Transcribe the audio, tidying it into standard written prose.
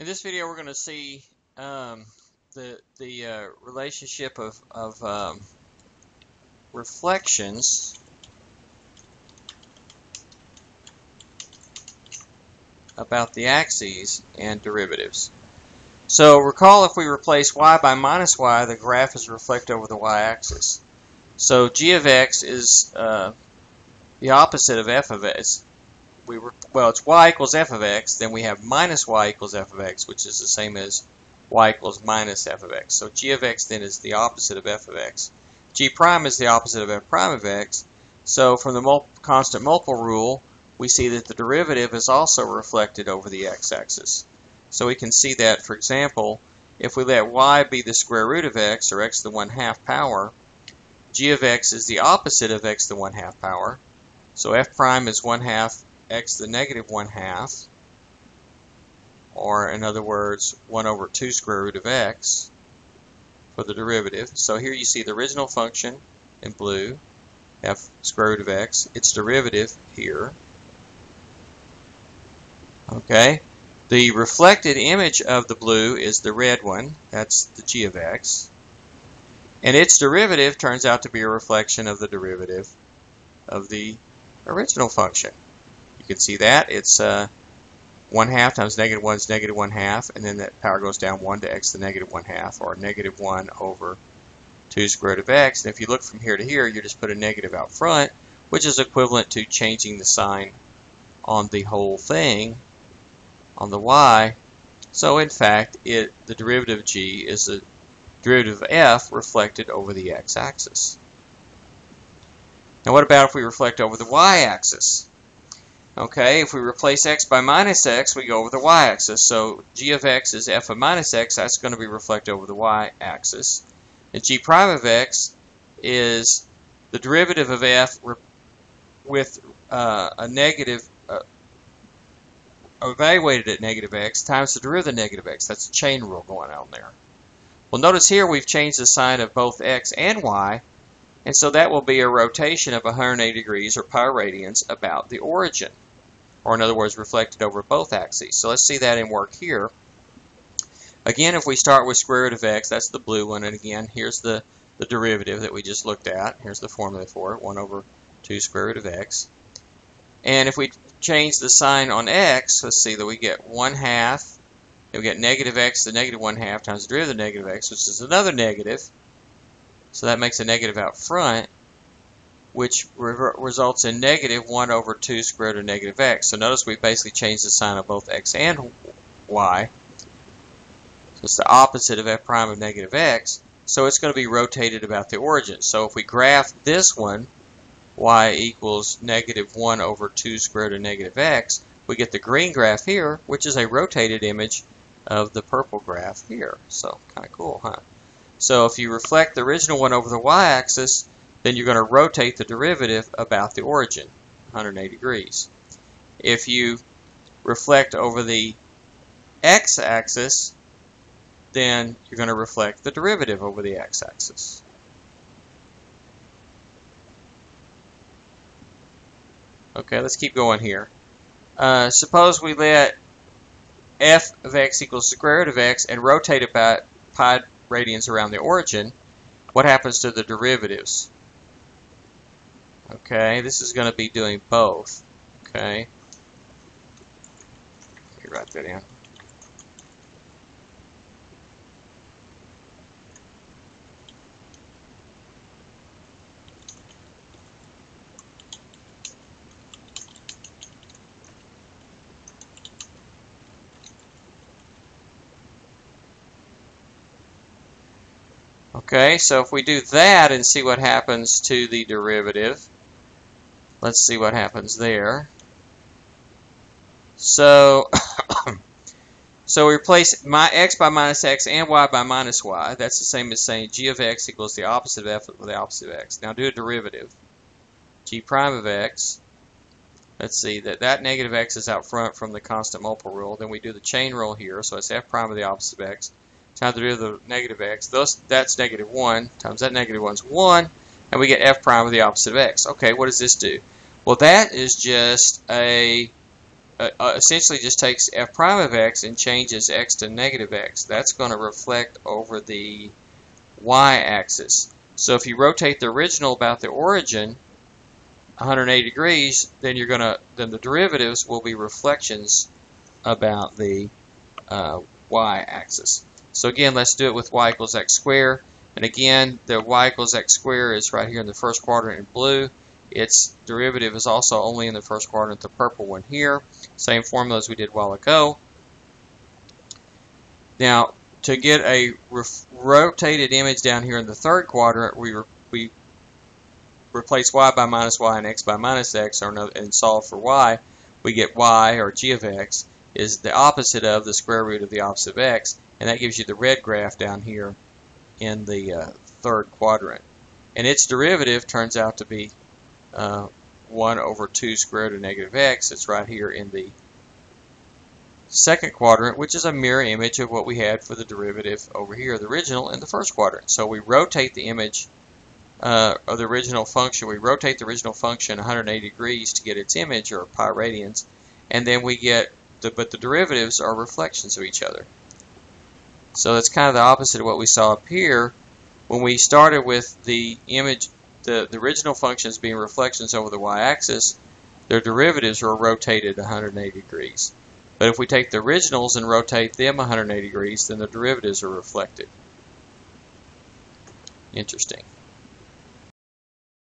In this video, we're going to see the relationship of reflections about the axes and derivatives. So recall, if we replace y by minus y, the graph is reflected over the y-axis. So g of x is the opposite of f of x. It's y equals f of x, then we have minus y equals f of x, which is the same as y equals minus f of x. So g of x then is the opposite of f of x. G prime is the opposite of f prime of x. So from the constant multiple rule, we see that the derivative is also reflected over the x-axis. So we can see that, for example, if we let y be the square root of x, or x to the 1/2 power, g of x is the opposite of x to the 1/2 power. So f prime is 1/2 x to the negative 1/2, or in other words, 1 over 2 square root of x for the derivative. So here you see the original function in blue, f square root of x, its derivative here. Okay, the reflected image of the blue is the red one, that's the g of x, and its derivative turns out to be a reflection of the derivative of the original function. You can see that it's 1/2 times negative 1 is negative 1/2, and then that power goes down 1 to x to the negative 1/2, or negative 1 over 2 square root of x. And if you look from here to here, you just put a negative out front, which is equivalent to changing the sign on the whole thing, on the y. So in fact, the derivative of g is the derivative of f reflected over the x-axis. Now what about if we reflect over the y-axis? Okay, if we replace x by minus x, we go over the y-axis. So g of x is f of minus x, that's going to be reflected over the y-axis. And g prime of x is the derivative of f with a negative, evaluated at negative x, times the derivative of negative x. That's a chain rule going on there. Well, notice here we've changed the sign of both x and y, and so that will be a rotation of 180 degrees, or pi radians, about the origin, or in other words, reflected over both axes. So let's see that in work here. Again, if we start with square root of x, that's the blue one, and again, here's the derivative that we just looked at. Here's the formula for it, 1 over 2 square root of x. And if we change the sign on x, let's see that we get 1/2, and we get negative x to the negative 1/2 times the derivative of negative x, which is another negative. So that makes a negative out front, which results in negative 1 over 2 square root of negative x. So notice we basically changed the sign of both x and y. So it's the opposite of f prime of negative x. So it's going to be rotated about the origin. So if we graph this one, y equals negative 1 over 2 square root of negative x, we get the green graph here, which is a rotated image of the purple graph here. So kind of cool, huh? So if you reflect the original one over the y-axis, then you're going to rotate the derivative about the origin, 180 degrees. If you reflect over the x-axis, then you're going to reflect the derivative over the x-axis. Okay, let's keep going here. Suppose we let f of x equals the square root of x and rotate about pi radians around the origin. What happens to the derivatives? Okay, this is going to be doing both. Okay, let me write that in. Okay, so if we do that and see what happens to the derivative, let's see what happens there. So, so we replace x by minus x and y by minus y. That's the same as saying g of x equals the opposite of f with the opposite of x. Now do a derivative. G prime of x. Let's see that negative x is out front from the constant multiple rule. Then we do the chain rule here, so it's f prime of the opposite of x times the derivative of negative x. Thus, that's negative 1 times that negative 1 is 1, and we get f prime of the opposite of x. Okay, what does this do? Well, that is just a essentially just takes f prime of x and changes x to negative x. That's going to reflect over the y-axis. So if you rotate the original about the origin 180 degrees, then the derivatives will be reflections about the y-axis. So again, let's do it with y equals x squared. And again, the y equals x squared is right here in the first quadrant in blue. Its derivative is also only in the first quadrant, the purple one here. Same formula as we did a while ago. Now, to get a rotated image down here in the third quadrant, we replace y by minus y and x by minus x, and solve for y. We get y, or g of x, is the opposite of the square root of the opposite of x, and that gives you the red graph down here in the third quadrant. And its derivative turns out to be 1 over 2 square root of negative x. It's right here in the second quadrant, which is a mirror image of what we had for the derivative over here, the original, in the first quadrant. So we rotate the image of the original function. We rotate the original function 180 degrees to get its image, or pi radians, and then we get but the derivatives are reflections of each other. So that's kind of the opposite of what we saw up here when we started with the image, the original functions being reflections over the y-axis. Their derivatives are rotated 180 degrees. But if we take the originals and rotate them 180 degrees, then the derivatives are reflected. Interesting.